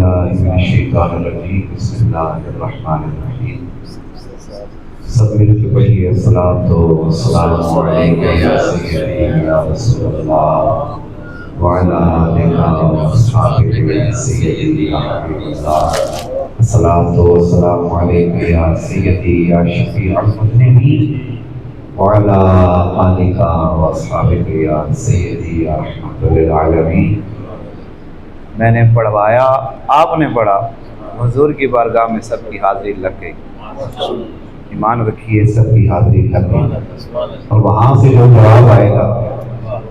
بالله من الشیطان الرجیم بسم اللہ الرحمن الرحیم سب مل کے پڑھیے الصلاۃ والسلام علیک یا سیدی یا رسول اللہ وعلی آلک واصحابک یا سیدی یا حبیب اللہ الصلاۃ والسلام علیک یا سیدی یا شفیع المذنبین وعلی آلک واصحابک یا سیدی یا رحمۃ للعالمین۔ میں نے پڑھوایا، آپ نے پڑھا، حضور کی بارگاہ میں سب کی حاضری لگ گئی۔ ایمان رکھیے سب کی حاضری لگ گئی، اور وہاں سے جو جواب آئے گا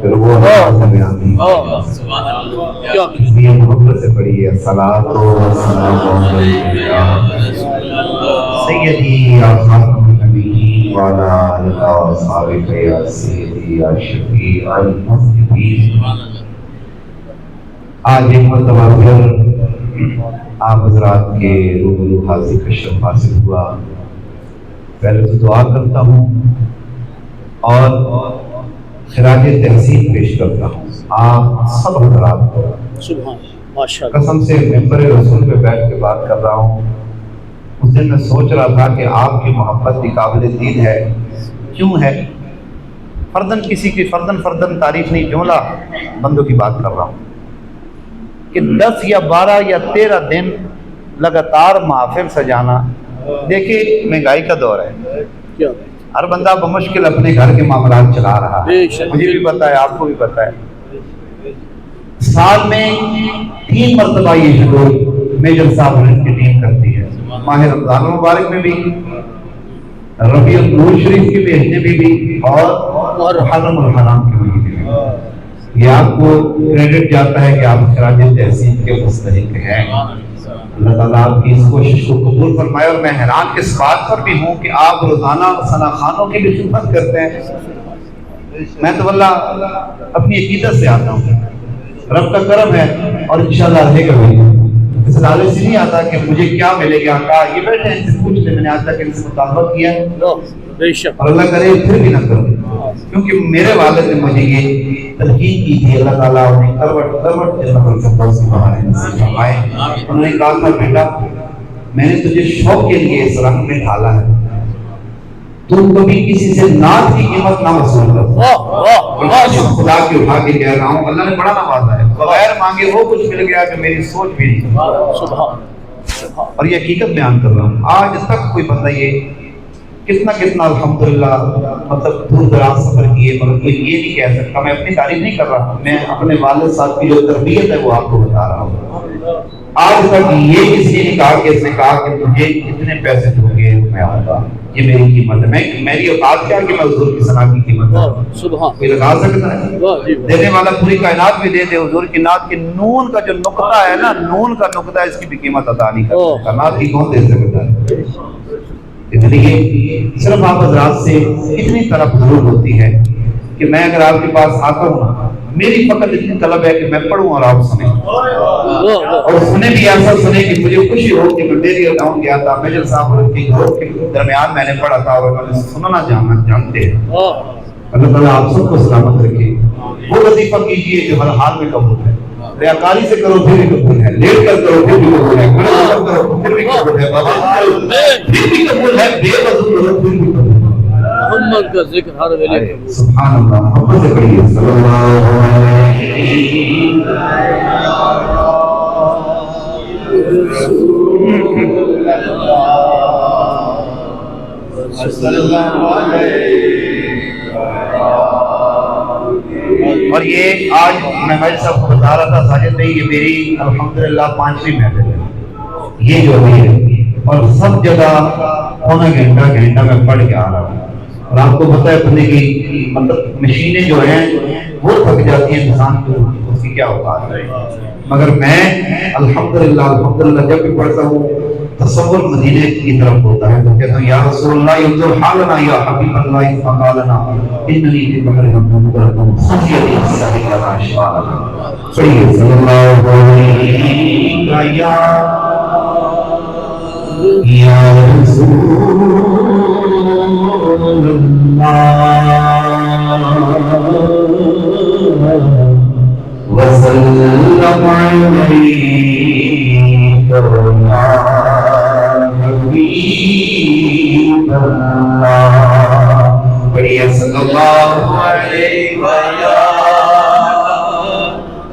پھر وہ بیان نہیں ہوگا۔ اس لیے محبت سے پڑھیے الصلاۃ والسلام علیک یا سیدی یا خاتم النبیین وعلی آلک واصحابک یا سیدی یا شفیع المذنبین۔ آج ایک مرتبہ پھر آپ حضرات کے روبرو حاضر کا شرف حاصل ہوا۔ پہلے تو دعا کرتا ہوں اور خراج تحسین پیش کرتا ہوں آپ سب حضرات کو۔ قسم سے ممبر رسول پہ بیٹھ کے بات کر رہا ہوں، اس دن میں سوچ رہا تھا کہ آپ کی محبت بھی قابل دید ہے، کیوں ہے؟ فردن کسی کی فردن تعریف نہیں، جملہ بندوں کی بات کر رہا ہوں کہ 10 یا 12 یا 13 دن لگاتار محافل سجانا، دیکھیں مہنگائی کا دور ہے، ہر بندہ بمشکل اپنے گھر کے معاملات چلا رہا ہے، مجھے بھی پتا ہے، آپ کو بھی پتا ہے۔ سال میں 3 مرتبہ یہ شروع میجر صاحب کی ٹیم کرتی ہے، ماہ رمضان المبارک میں بھی، ربیع النور شریف کے بھیجنے میں بھی، اور محرم الحرام کے مہینے میں۔ یہ آپ کو کریڈٹ جاتا ہے کہ آپ خراج تحسین کے مستحق ہیں۔ اللہ تعالیٰ آپ کی اس کوشش کو قبول فرمائے، اور میں حیران اس بات پر بھی ہوں کہ آپ روزانہ ثنا خانوں کی بھی خدمت کرتے ہیں۔ میں تو اللہ اپنی عقیدت سے آتا ہوں، رب کا کرم ہے، اور انشاءاللہ رہے گا بھی۔ اس لالچ سے نہیں آتا کہ مجھے کیا ملے گا، کہا یہ بیٹھے ہیں ان سے پوچھ لیں، میں نے آج تک ان سے مطالبہ کیا ہے، اور اللہ کرے پھر بھی نہ کروں، کیونکہ میرے والد نے مجھے یہ تلقین کی تھی، اللہ تعالیٰ انہیں کروٹ جنت الفردوس کی بہاریں نصیب فرمائے۔ انہوں نے کہا تھا بیٹا میں نے تجھے شوق کے لیے اس رنگ میں ڈالا ہے، تو کبھی کسی سے ناز کی قیمت نہ وصول کر، خدا کی اٹھا کے کہہ رہا ہوں، اللہ نے بڑا نوازا ہے، بغیر مانگے وہ کچھ مل گیا کہ میری سوچ بھی نہیں، اور یہ حقیقت بیان کر رہا ہوں۔ آج تک کوئی بندہ یہ کتنا الحمدللہ مطلب دور دراز سفر کیے، مگر کوئی یہ نہیں کہہ سکتا، میں اپنی تعریف نہیں کر رہا ہوں، میں اپنے والد صاحب کی جو تربیت ہے وہ آپ کو بتا رہا ہوں۔ آج تک یہ کسی نے کہا کہ اس نے کہا کہ مجھے اتنے پیسے دو گے میں آؤں گا، یہ میری قیمت ہے، میری اوقات کیا کہ میں حضور کی ثنا کی قیمت ہے، کوئی لگا سکتا ہے؟ دینے والا پوری کائنات بھی دے دے، حضور کی نعت کی نون کا جو نقطہ ہے نا، نون کا نقطہ ہے، اس کی بھی قیمت ادا نہیں کر سکتا، نعت کی کون دے سکتا ہے؟ اس لیے صرف آپ حضرات سے اتنی طلب ضرور ہوتی ہے کہ میں اگر آپ کے پاس آتا ہوں، میری فقط اتنی طلب ہے کہ میں پڑھوں اور آپ سنیں، اور سنیں بھی ایسا سنیں کہ مجھے خوشی ہو کہ میں ڈیری ٹاؤن گیا تھا، میجر صاحب کے گھر کے درمیان میں نے پڑھا تھا، اور میں نے سننا جانتے ہیں۔ اللہ تعالیٰ آپ سب کو سلامت رکھے۔ وہ وظیفہ کیجیے جو ہر حال میں قبول ہے، ریاکاری سے کرو پھر بھی قبول ہے، لیٹ کر کرو پھر بھی قبول ہے، کھڑے ہو کر کرو پھر بھی قبول ہے، پھر بھی قبول ہے، بے وضو کرو پھر بھی قبول ہے۔ محمد کا ذکر ہر ویلے قبول۔ سبحان اللہ، محبت سے پڑھیے صلی اللہ علیہ۔ اور یہ آج میں بھائی صاحب کو بتا رہا تھا ساجد بھائی، یہ میری الحمدللہ 5ویں محفل ہے یہ جو بھی ہے، اور سب جگہ پونا گھنٹہ میں پڑھ کے آ رہا ہوں، اور آپ کو پتہ ہے بندے کی مطلب مشینیں جو ہیں وہ تھک جاتی ہیں، انسان کو اس کی کیا اوقات ہے، مگر میں الحمدللہ جب بھی پڑھتا ہوں تصور مدینے کی طرف ہوتا ہے، تو کہتا ہوں یا رسول اللہ انظر حالنا یا حبیب اللہ فقالنا اننی فی بحر مغرق خفیتی الساحل لا شفاء لنا۔ پڑھیے صلی اللہ علیہ یا رسول اللہ وسلم علیہ یا حبیب اللہ بڑھیا صلی اللہ علیہ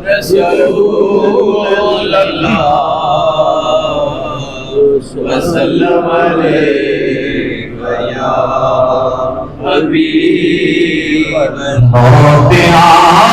رسول اللہ وسلم علیہ یا حبیب اللہ